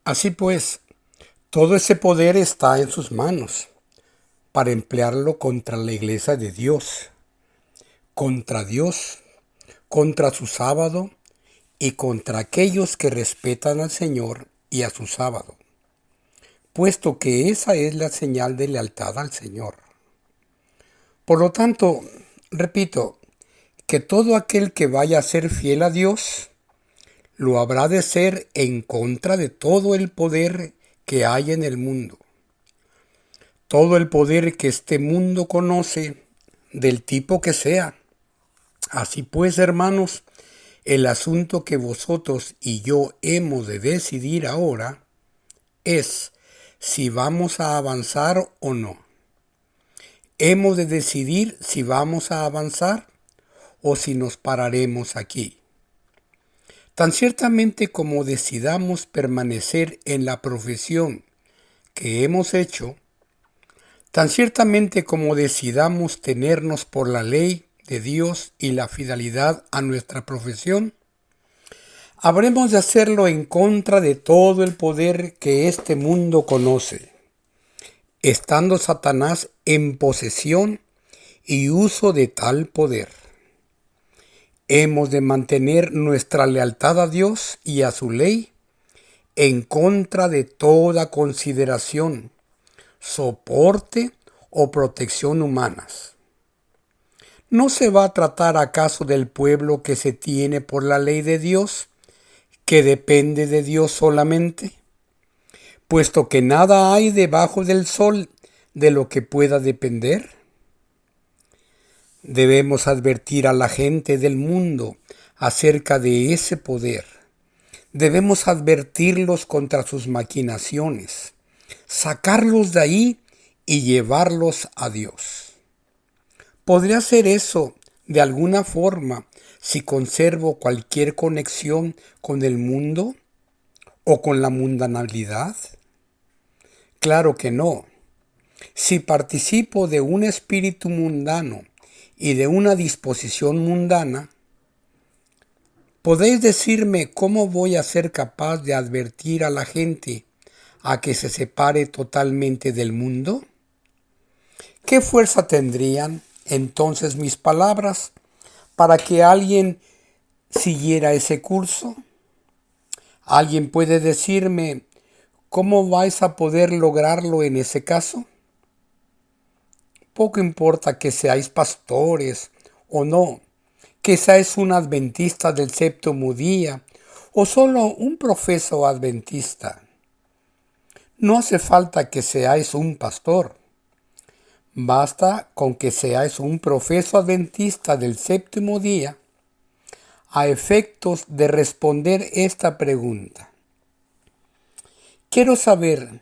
Así pues, todo ese poder está en sus manos para emplearlo contra la iglesia de Dios, contra su sábado y contra aquellos que respetan al Señor y a su sábado, puesto que esa es la señal de lealtad al Señor. Por lo tanto, repito, que todo aquel que vaya a ser fiel a Dios, lo habrá de ser en contra de todo el poder que hay en el mundo. Todo el poder que este mundo conoce, del tipo que sea. Así pues, hermanos, el asunto que vosotros y yo hemos de decidir ahora es si vamos a avanzar o no. Hemos de decidir si vamos a avanzar o si nos pararemos aquí. Tan ciertamente como decidamos permanecer en la profesión que hemos hecho, tan ciertamente como decidamos tenernos por la ley de Dios y la fidelidad a nuestra profesión, habremos de hacerlo en contra de todo el poder que este mundo conoce, estando Satanás en posesión y uso de tal poder. Hemos de mantener nuestra lealtad a Dios y a su ley en contra de toda consideración, soporte o protección humanas. ¿No se va a tratar acaso del pueblo que se tiene por la ley de Dios, que depende de Dios solamente? Puesto que nada hay debajo del sol de lo que pueda depender. Debemos advertir a la gente del mundo acerca de ese poder. Debemos advertirlos contra sus maquinaciones, sacarlos de ahí y llevarlos a Dios. ¿Podría hacer eso de alguna forma si conservo cualquier conexión con el mundo o con la mundanalidad? Claro que no. Si participo de un espíritu mundano y de una disposición mundana, ¿podéis decirme cómo voy a ser capaz de advertir a la gente a que se separe totalmente del mundo? ¿Qué fuerza tendrían entonces mis palabras para que alguien siguiera ese curso? ¿Alguien puede decirme cómo vais a poder lograrlo en ese caso? Poco importa que seáis pastores o no, que seáis un adventista del séptimo día o solo un profeso adventista. No hace falta que seáis un pastor. Basta con que seáis un profeso adventista del séptimo día a efectos de responder esta pregunta. Quiero saber,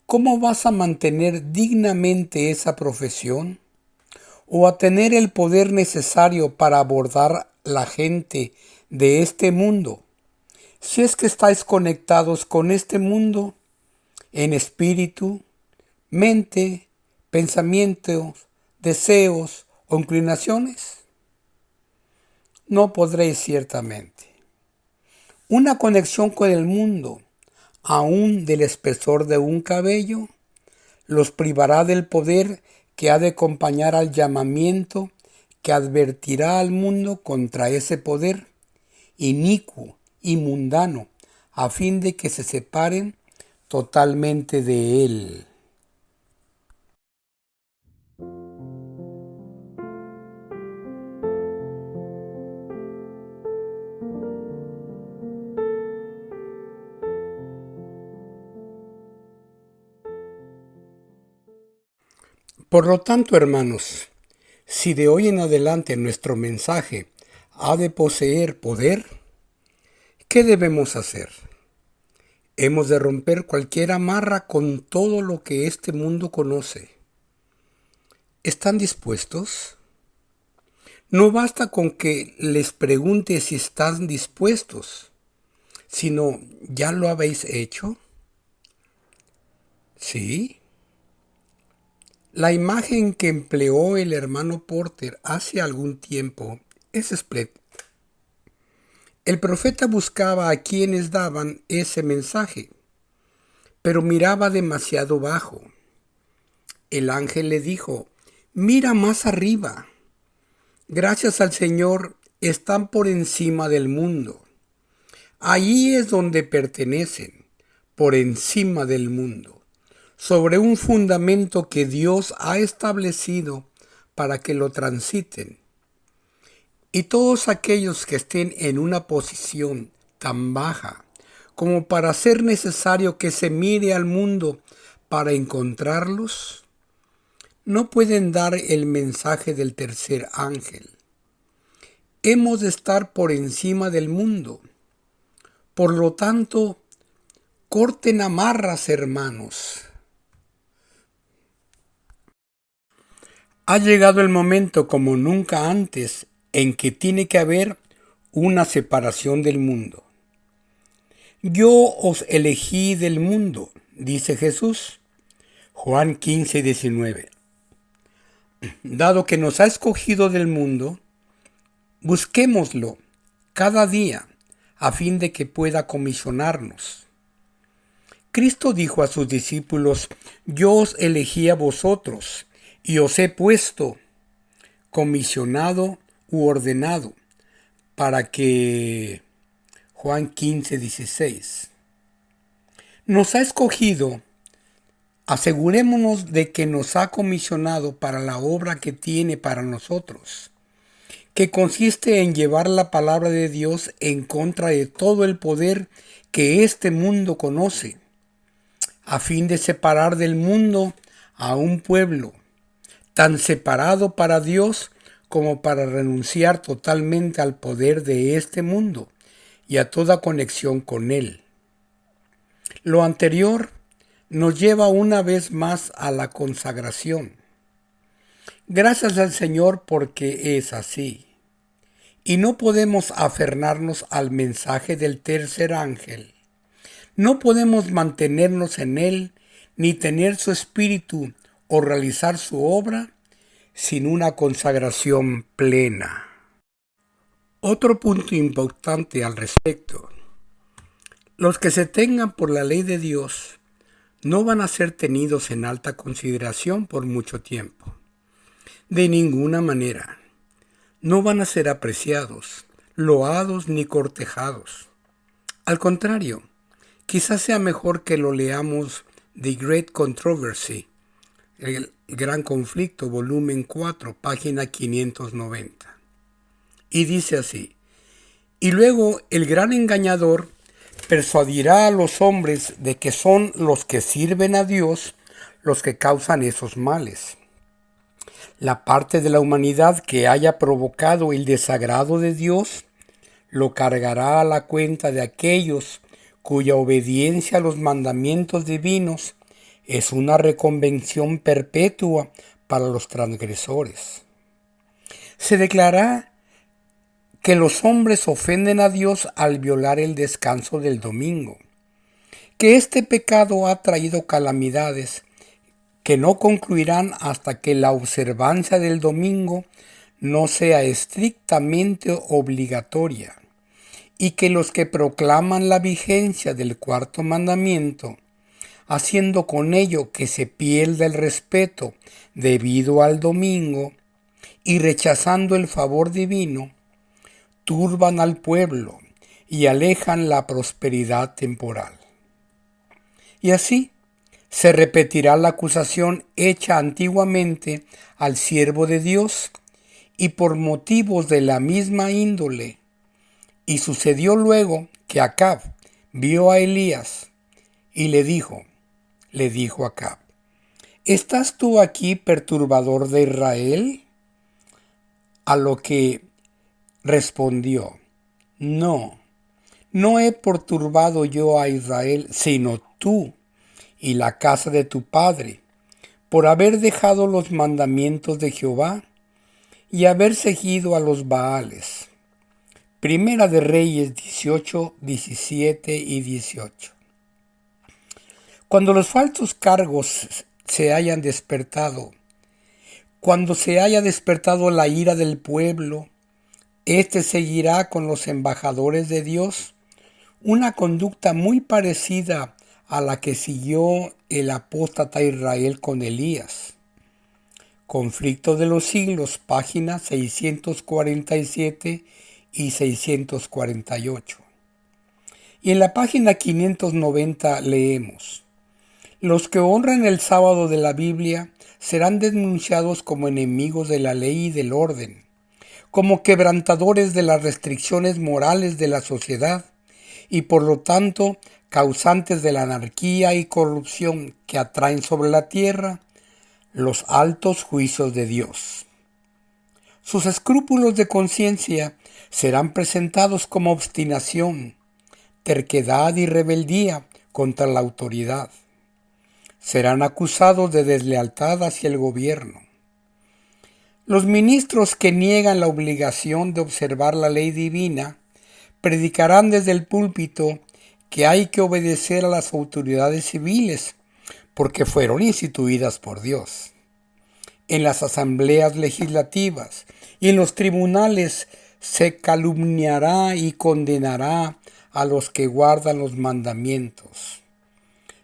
¿cómo vas a mantener dignamente esa profesión? ¿O a tener el poder necesario para abordar la gente de este mundo? Si es que estáis conectados con este mundo en espíritu, mente, pensamientos, deseos o inclinaciones, no podréis ciertamente. Una conexión con el mundo, aún del espesor de un cabello, los privará del poder que ha de acompañar al llamamiento que advertirá al mundo contra ese poder inicuo y mundano, a fin de que se separen totalmente de él. Por lo tanto, hermanos, si de hoy en adelante nuestro mensaje ha de poseer poder, ¿qué debemos hacer? Hemos de romper cualquier amarra con todo lo que este mundo conoce. ¿Están dispuestos? No basta con que les pregunte si están dispuestos, sino ¿ya lo habéis hecho? ¿Sí? La imagen que empleó el hermano Porter hace algún tiempo es espléndida. El profeta buscaba a quienes daban ese mensaje. pero miraba demasiado bajo. El ángel le dijo: mira más arriba. Gracias al Señor están por encima del mundo. Allí es donde pertenecen, por encima del mundo, sobre un fundamento que Dios ha establecido para que lo transiten. Y todos aquellos que estén en una posición tan baja como para ser necesario que se mire al mundo para encontrarlos, no pueden dar el mensaje del tercer ángel. Hemos de estar por encima del mundo. Por lo tanto, corten amarras, hermanos. Ha llegado el momento como nunca antes en que tiene que haber una separación del mundo. Yo os elegí del mundo, dice Jesús. Juan 15:19. Dado que nos ha escogido del mundo, busquémoslo cada día a fin de que pueda comisionarnos. Cristo dijo a sus discípulos: yo os elegí a vosotros y os he puesto, comisionado u ordenado, para que... Juan 15:16. Nos ha escogido. Asegurémonos de que nos ha comisionado para la obra que tiene para nosotros, que consiste en llevar la palabra de Dios en contra de todo el poder que este mundo conoce, a fin de separar del mundo a un pueblo, tan separado para Dios como para renunciar totalmente al poder de este mundo y a toda conexión con él. Lo anterior nos lleva una vez más a la consagración. Gracias al Señor porque es así. Y no podemos aferrarnos al mensaje del tercer ángel. No podemos mantenernos en él, ni tener su espíritu o realizar su obra sin una consagración plena. Otro punto importante al respecto. Los que se tengan por la ley de Dios no van a ser tenidos en alta consideración por mucho tiempo. De ninguna manera. No van a ser apreciados, loados ni cortejados. Al contrario, quizás sea mejor que lo leamos The Great Controversy, el Gran Conflicto, volumen 4, página 590. Y dice así: y luego el gran engañador persuadirá a los hombres de que son los que sirven a Dios los que causan esos males. La parte de la humanidad que haya provocado el desagrado de Dios lo cargará a la cuenta de aquellos cuya obediencia a los mandamientos divinos es una reconvención perpetua para los transgresores. Se declara que los hombres ofenden a Dios al violar el descanso del domingo, que este pecado ha traído calamidades que no concluirán hasta que la observancia del domingo no sea estrictamente obligatoria, y que los que proclaman la vigencia del cuarto mandamiento, haciendo con ello que se pierda el respeto debido al domingo y rechazando el favor divino, turban al pueblo y alejan la prosperidad temporal. Y así se repetirá la acusación hecha antiguamente al siervo de Dios y por motivos de la misma índole. Y sucedió luego que Acab vio a Elías y le dijo a Acab: ¿estás tú aquí, perturbador de Israel? A lo que respondió: no he perturbado yo a Israel, sino tú y la casa de tu padre, por haber dejado los mandamientos de Jehová y haber seguido a los Baales. Primera de Reyes 18, 17 y 18. Cuando los falsos cargos se hayan despertado, cuando se haya despertado la ira del pueblo, este seguirá con los embajadores de Dios una conducta muy parecida a la que siguió el apóstata Israel con Elías. Conflicto de los siglos, páginas 647 y 648. Y en la página 590 leemos: los que honran el sábado de la Biblia serán denunciados como enemigos de la ley y del orden, como quebrantadores de las restricciones morales de la sociedad y por lo tanto causantes de la anarquía y corrupción que atraen sobre la tierra los altos juicios de Dios. Sus escrúpulos de conciencia serán presentados como obstinación, terquedad y rebeldía contra la autoridad. Serán acusados de deslealtad hacia el gobierno. Los ministros que niegan la obligación de observar la ley divina predicarán desde el púlpito que hay que obedecer a las autoridades civiles porque fueron instituidas por Dios. En las asambleas legislativas y en los tribunales se calumniará y condenará a los que guardan los mandamientos.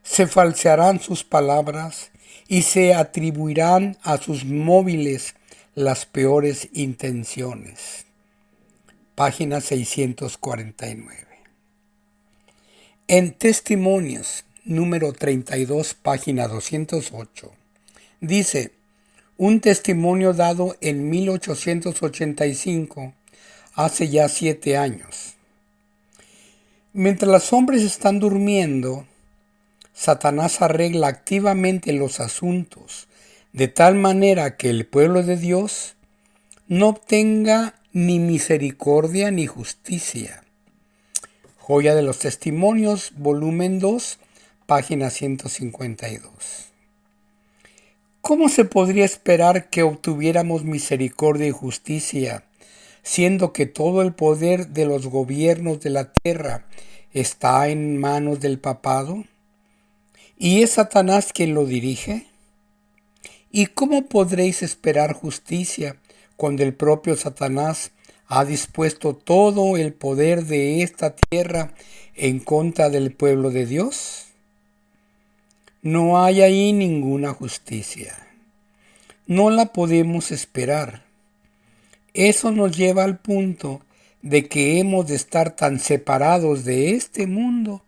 Se falsearán sus palabras y se atribuirán a sus móviles las peores intenciones. Página 649. En Testimonios, número 32, página 208, dice: un testimonio dado en 1885, hace ya 7 años. Mientras los hombres están durmiendo, Satanás arregla activamente los asuntos, de tal manera que el pueblo de Dios no obtenga ni misericordia ni justicia. Joya de los Testimonios, volumen 2, página 152. ¿Cómo se podría esperar que obtuviéramos misericordia y justicia, siendo que todo el poder de los gobiernos de la tierra está en manos del papado? ¿Y es Satanás quien lo dirige? ¿Y cómo podréis esperar justicia cuando el propio Satanás ha dispuesto todo el poder de esta tierra en contra del pueblo de Dios? No hay ahí ninguna justicia. No la podemos esperar. Eso nos lleva al punto de que hemos de estar tan separados de este mundo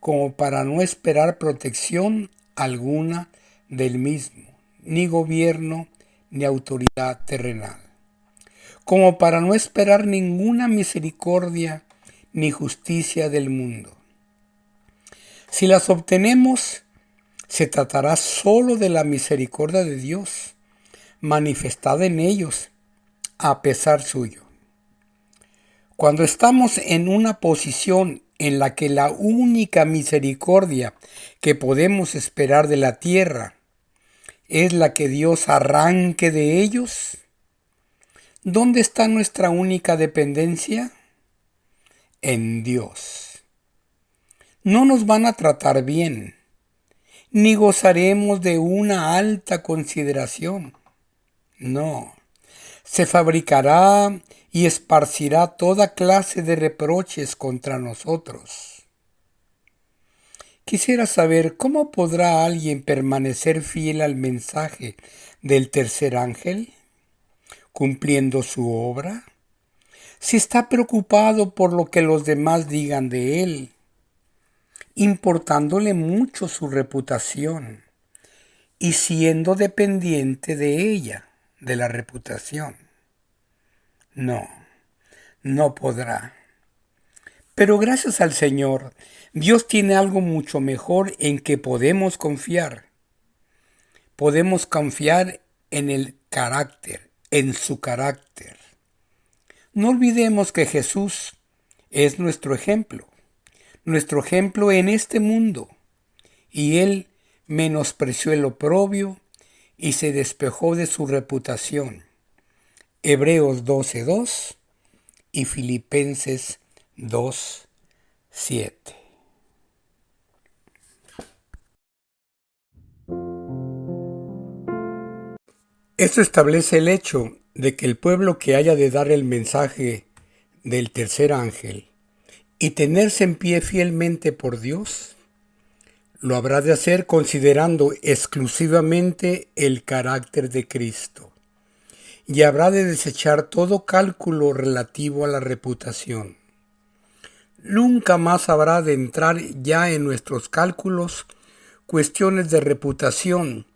como para no esperar protección alguna del mismo, ni gobierno, ni autoridad terrenal, como para no esperar ninguna misericordia ni justicia del mundo. Si las obtenemos, se tratará solo de la misericordia de Dios, manifestada en ellos, a pesar suyo. Cuando estamos en una posición en la que la única misericordia que podemos esperar de la tierra es la que Dios arranque de ellos, ¿dónde está nuestra única dependencia? En Dios. No nos van a tratar bien, ni gozaremos de una alta consideración. No, se fabricará y esparcirá toda clase de reproches contra nosotros. Quisiera saber cómo podrá alguien permanecer fiel al mensaje del tercer ángel, cumpliendo su obra, si está preocupado por lo que los demás digan de él, importándole mucho su reputación y siendo dependiente de ella, de la reputación. No, no podrá. Pero gracias al Señor, Dios tiene algo mucho mejor en que podemos confiar. Podemos confiar en el carácter, en su carácter. No olvidemos que Jesús es nuestro ejemplo en este mundo, y Él menospreció el oprobio y se despojó de su reputación. Hebreos 12:2 y Filipenses 2:7. Esto establece el hecho de que el pueblo que haya de dar el mensaje del tercer ángel y tenerse en pie fielmente por Dios, Lo habrá de hacer considerando exclusivamente el carácter de Cristo y habrá de desechar todo cálculo relativo a la reputación. Nunca más habrá de entrar ya en nuestros cálculos cuestiones de reputación,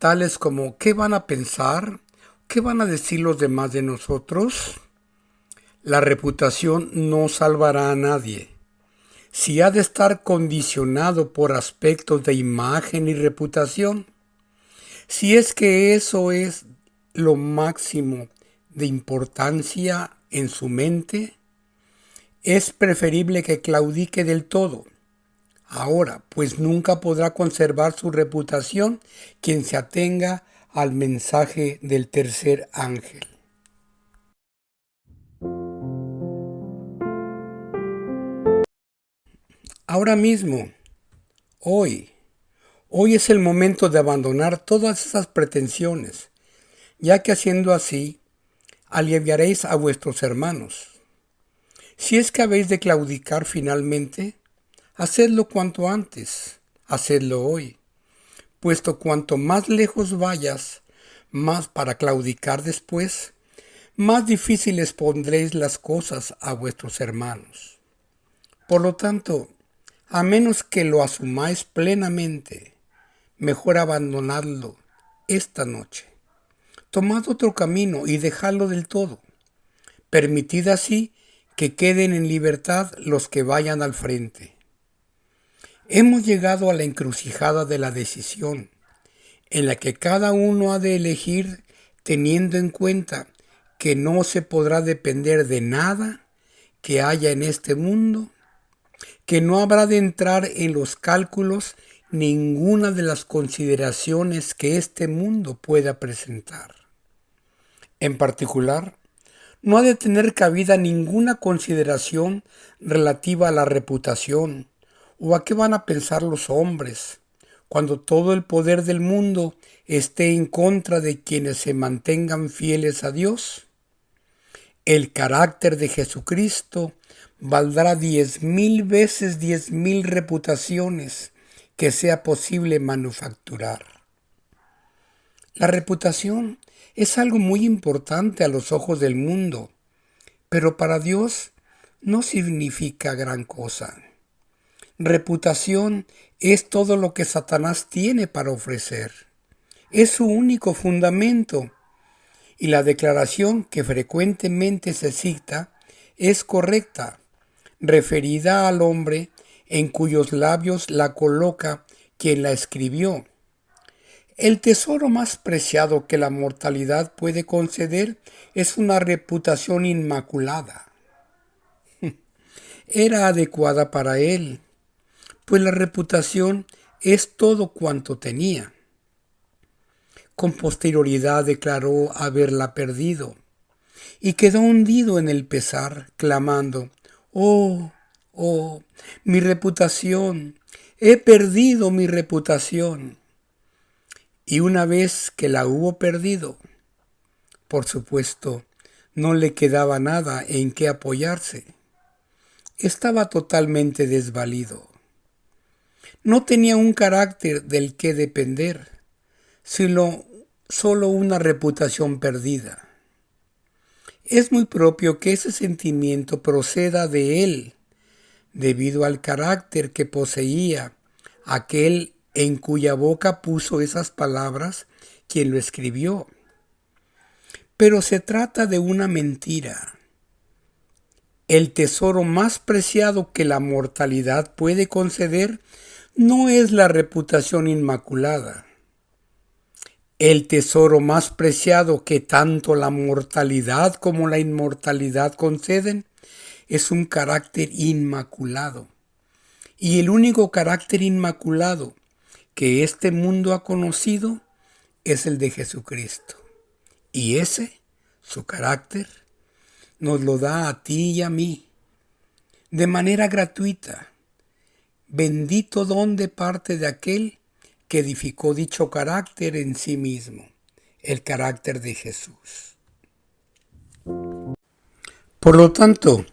tales como ¿qué van a pensar? ¿Qué van a decir los demás de nosotros? La reputación no salvará a nadie. Si ha de estar condicionado por aspectos de imagen y reputación, si es que eso es lo máximo de importancia en su mente, es preferible que claudique del todo. Ahora, pues nunca podrá conservar su reputación quien se atenga al mensaje del tercer ángel. Ahora mismo, hoy es el momento de abandonar todas esas pretensiones, ya que haciendo así, aliviaréis a vuestros hermanos. Si es que habéis de claudicar finalmente, hacedlo cuanto antes, hacedlo hoy, puesto cuanto más lejos vayas, más para claudicar después, más difíciles pondréis las cosas a vuestros hermanos. Por lo tanto, a menos que lo asumáis plenamente, mejor abandonadlo esta noche. Tomad otro camino y dejadlo del todo. Permitid así que queden en libertad los que vayan al frente. Hemos llegado a la encrucijada de la decisión, en la que cada uno ha de elegir teniendo en cuenta que no se podrá depender de nada que haya en este mundo, que no habrá de entrar en los cálculos ninguna de las consideraciones que este mundo pueda presentar. En particular, no ha de tener cabida ninguna consideración relativa a la reputación o a qué van a pensar los hombres, cuando todo el poder del mundo esté en contra de quienes se mantengan fieles a Dios. El carácter de Jesucristo valdrá 10,000 veces 10,000 reputaciones que sea posible manufacturar. La reputación es algo muy importante a los ojos del mundo, pero para Dios no significa gran cosa. Reputación es todo lo que Satanás tiene para ofrecer. Es su único fundamento. Y la declaración que frecuentemente se cita es correcta, referida al hombre en cuyos labios la coloca quien la escribió. El tesoro más preciado que la mortalidad puede conceder es una reputación inmaculada. Era adecuada para él, pues la reputación es todo cuanto tenía. Con posterioridad declaró haberla perdido y quedó hundido en el pesar, clamando: «Oh, oh, mi reputación, he perdido mi reputación». Y una vez que la hubo perdido, por supuesto, no le quedaba nada en qué apoyarse. Estaba totalmente desvalido. No tenía un carácter del que depender, sino solo una reputación perdida. Es muy propio que ese sentimiento proceda de él, debido al carácter que poseía aquel en cuya boca puso esas palabras quien lo escribió. Pero se trata de una mentira. El tesoro más preciado que la mortalidad puede conceder no es la reputación inmaculada. El tesoro más preciado que tanto la mortalidad como la inmortalidad conceden es un carácter inmaculado. Y el único carácter inmaculado que este mundo ha conocido es el de Jesucristo. Y ese, su carácter, nos lo da a ti y a mí, de manera gratuita. Bendito don de parte de aquel que edificó dicho carácter en sí mismo, el carácter de Jesús. Por lo tanto,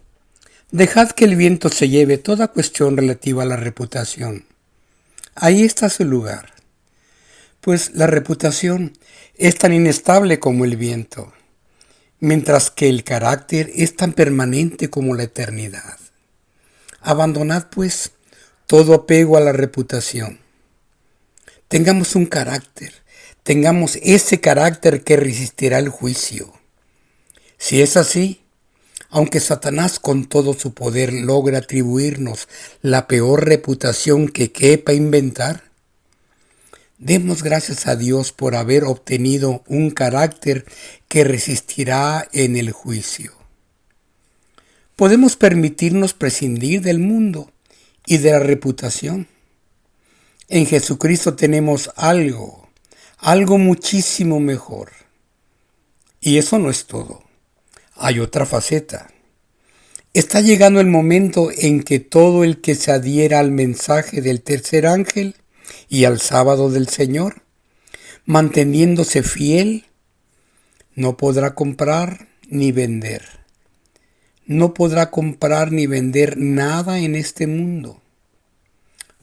dejad que el viento se lleve toda cuestión relativa a la reputación. Ahí está su lugar, pues la reputación es tan inestable como el viento, mientras que el carácter es tan permanente como la eternidad. Abandonad, pues, todo apego a la reputación. Tengamos un carácter, tengamos ese carácter que resistirá el juicio. Si es así, aunque Satanás con todo su poder logre atribuirnos la peor reputación que quepa inventar, demos gracias a Dios por haber obtenido un carácter que resistirá en el juicio. Podemos permitirnos prescindir del mundo y de la reputación. En Jesucristo tenemos algo muchísimo mejor. Y eso no es todo. Hay otra faceta. Está llegando el momento en que todo el que se adhiera al mensaje del tercer ángel y al sábado del Señor, manteniéndose fiel, no podrá comprar ni vender. No podrá comprar ni vender nada en este mundo.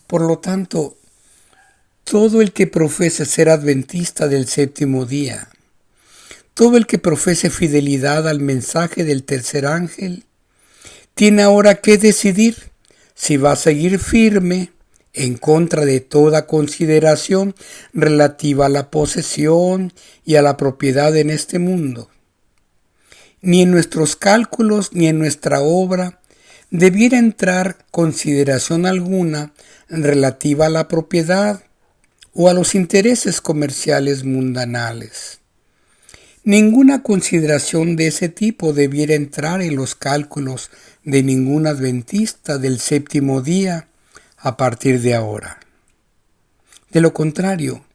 Por lo tanto, todo el que profese ser adventista del séptimo día, todo el que profese fidelidad al mensaje del tercer ángel, tiene ahora que decidir si va a seguir firme en contra de toda consideración relativa a la posesión y a la propiedad en este mundo. Ni en nuestros cálculos ni en nuestra obra debiera entrar consideración alguna relativa a la propiedad o a los intereses comerciales mundanales. Ninguna consideración de ese tipo debiera entrar en los cálculos de ningún adventista del séptimo día a partir de ahora. De lo contrario,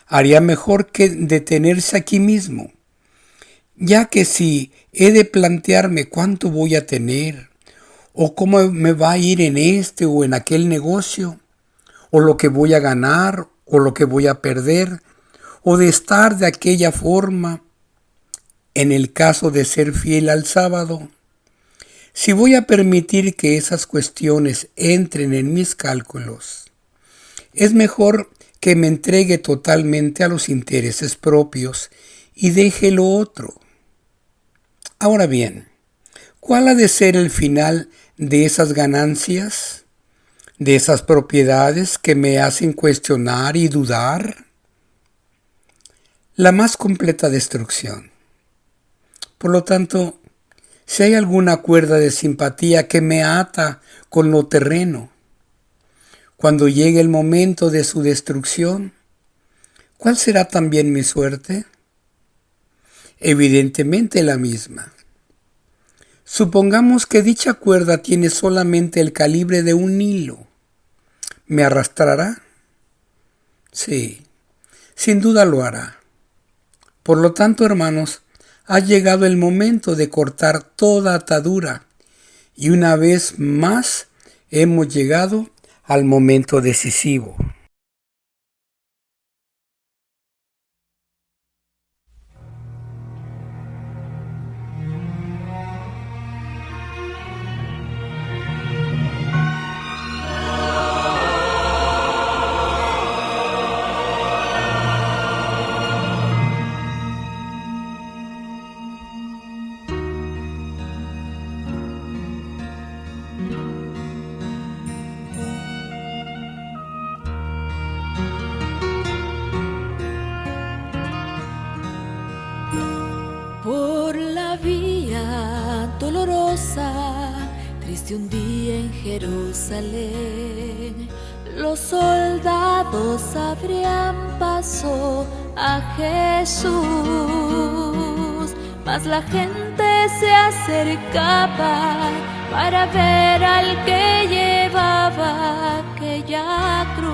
haría mejor que detenerse aquí mismo, ya que si he de plantearme cuánto voy a tener, o cómo me va a ir en este o en aquel negocio, o lo que voy a ganar o lo que voy a perder, o de estar de aquella forma, en el caso de ser fiel al sábado, si voy a permitir que esas cuestiones entren en mis cálculos, es mejor que me entregue totalmente a los intereses propios y deje lo otro. Ahora bien, ¿cuál ha de ser el final de esas ganancias, de esas propiedades que me hacen cuestionar y dudar? La más completa destrucción. Por lo tanto, si hay alguna cuerda de simpatía que me ata con lo terreno, cuando llegue el momento de su destrucción, ¿cuál será también mi suerte? Evidentemente la misma. Supongamos que dicha cuerda tiene solamente el calibre de un hilo. ¿Me arrastrará? Sí, sin duda lo hará. Por lo tanto, hermanos, ha llegado el momento de cortar toda atadura y una vez más hemos llegado al momento decisivo. Por la vía dolorosa, triste un día en Jerusalén, los soldados abrían paso a Jesús, mas la gente se acercaba para ver al que llevaba aquella cruz.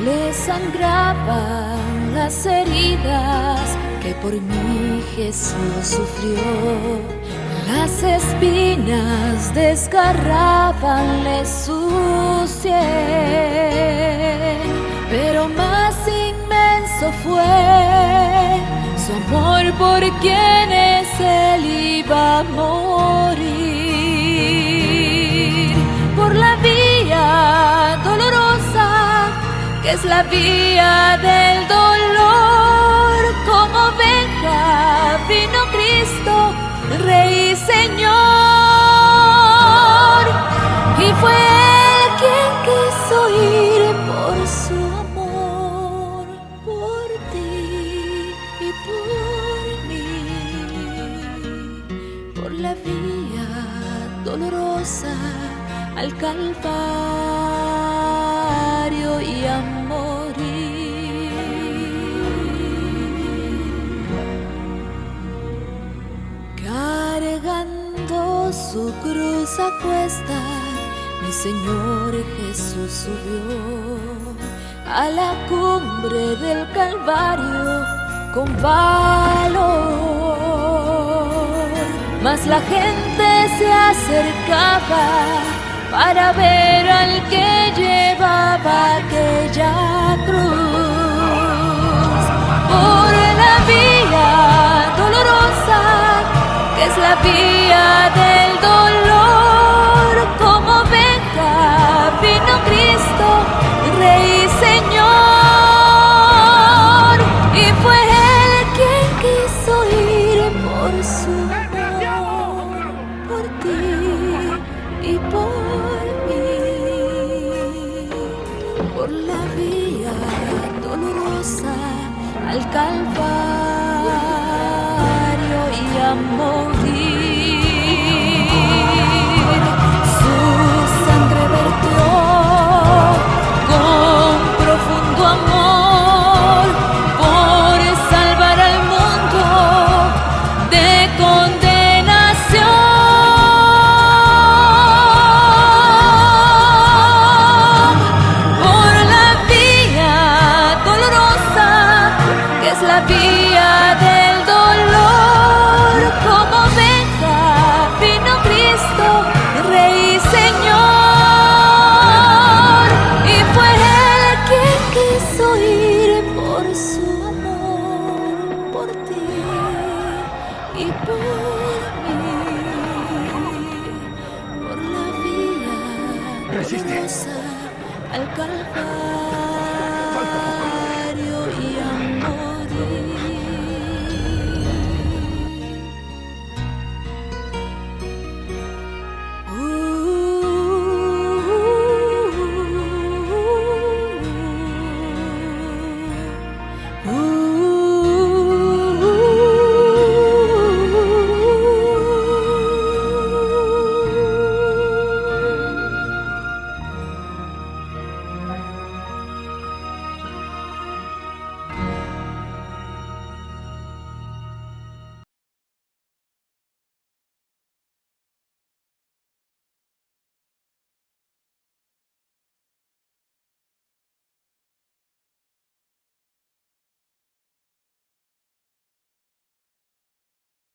Le sangraban las heridas que por mí Jesús sufrió. Las espinas desgarrábanle su sien, pero más inmenso fue su amor por quienes él iba a morir. que es la vía del dolor. Como oveja vino Cristo, Rey y Señor, y fue Él quien quiso ir por su amor, por ti y por mí, por la vía dolorosa al Calvario y a morir. Cargando su cruz a cuesta, mi Señor Jesús subió a la cumbre del Calvario con valor. Mas la gente se acercaba para ver al que llevaba aquella cruz. Por la vía dolorosa, que es la vía del dolor, como oveja vino Cristo, Rey y Señor, y fue Él quien quiso ir por su amor, por ti y por mí, por la vía dolorosa al Calvario y a morir. Su sangre vertió con profundo amor por salvar al mundo de condenación. Por la vía dolorosa, que es la vía del dolor, como oveja vino Cristo, Rey y Señor, y fue Él quien quiso ir por su amor, por ti y por mí, por la vía dolorosa al Calvario.